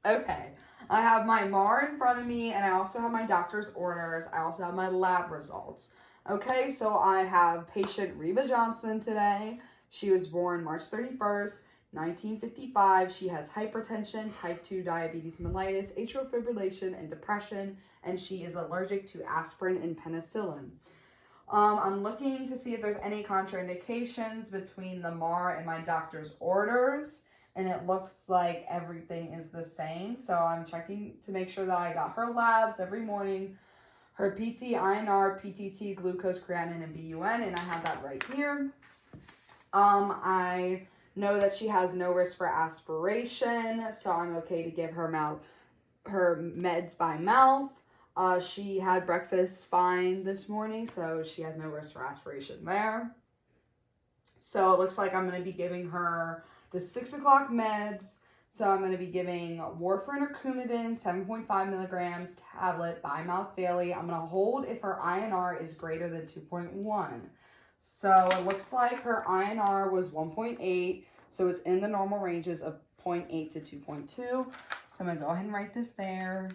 Okay, I have my MAR in front of me, and I also have my doctor's orders. I also have my lab results. Okay, so I have patient Reba Johnson today. She was born March 31st, 1955. She has hypertension, type 2 diabetes mellitus, atrial fibrillation, and depression, and she is allergic to aspirin and penicillin. I'm looking to see if there's any contraindications between the MAR and my doctor's orders, and it looks like everything is the same. So I'm checking to make sure that I got her labs every morning, her PT, INR, PTT, glucose, creatinine, and BUN, and I have that right here. I know that she has no risk for aspiration, so I'm okay to give her meds by mouth. She had breakfast fine this morning, so she has no risk for aspiration there. So it looks like I'm going to be giving her the 6 o'clock meds. So I'm going to be giving warfarin or Coumadin, 7.5 milligrams tablet by mouth daily. I'm going to hold if her INR is greater than 2.1. So it looks like her INR was 1.8. So it's in the normal ranges of 0.8 to 2.2. So I'm going to go ahead and write this there.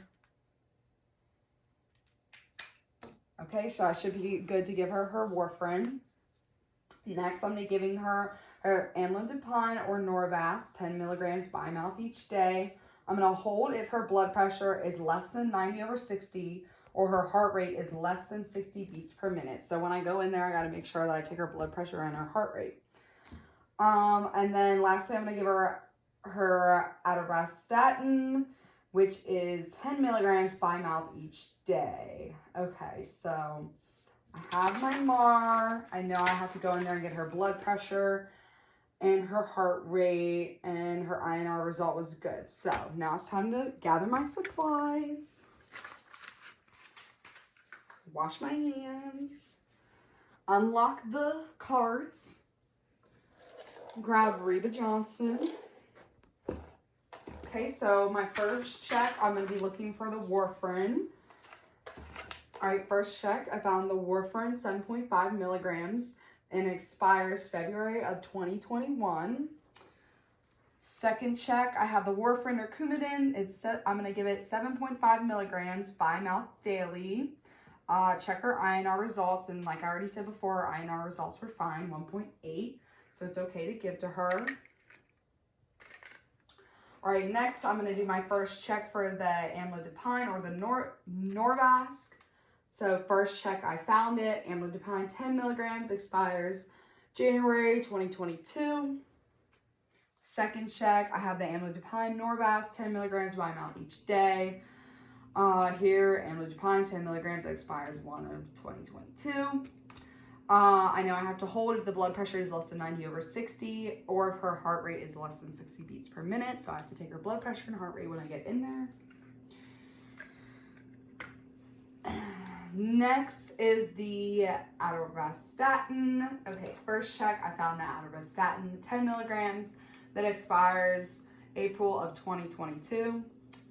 Okay, so I should be good to give her warfarin. Next, I'm going to be giving her amlodipine or Norvasc, 10 milligrams by mouth each day. I'm going to hold if her blood pressure is less than 90/60 or her heart rate is less than 60 beats per minute. So when I go in there, I got to make sure that I take her blood pressure and her heart rate. And then lastly, I'm going to give her atorvastatin, which is 10 milligrams by mouth each day. Okay, so I have my MAR. I know I have to go in there and get her blood pressure and her heart rate, and her INR result was good. So now it's time to gather my supplies, wash my hands, unlock the carts, grab Reba Johnson. Okay, so my first check, I'm going to be looking for the warfarin. All right, first check, I found the warfarin 7.5 milligrams and expires February of 2021. Second check, I have the warfarin or Coumadin. I'm going to give it 7.5 milligrams by mouth daily. Check her INR results, and like I already said before, her INR results were fine, 1.8, so it's okay to give to her. All right, next I'm going to do my first check for the amlodipine or the Norvasc. So first check, I found it. Amlodipine 10 milligrams expires January 2022. Second check, I have the amlodipine Norvasc 10 milligrams by mouth each day. Here, amlodipine 10 milligrams expires 1 of 2022. I know I have to hold if the blood pressure is less than 90/60 or if her heart rate is less than 60 beats per minute. So I have to take her blood pressure and heart rate when I get in there. Next is the atorvastatin. Okay, first check, I found the atorvastatin 10 milligrams that expires April of 2022.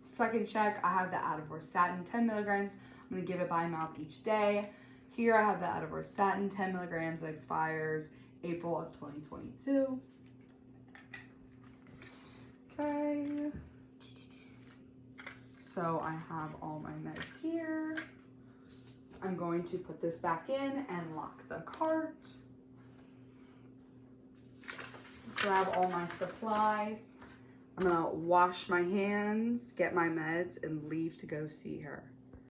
Second check, I have the atorvastatin 10 milligrams. I'm going to give it by mouth each day. Here I have the atorvastatin 10 milligrams that expires April of 2022. Okay. So I have all my meds here. I'm going to put this back in and lock the cart. Grab all my supplies. I'm gonna wash my hands, get my meds, and leave to go see her.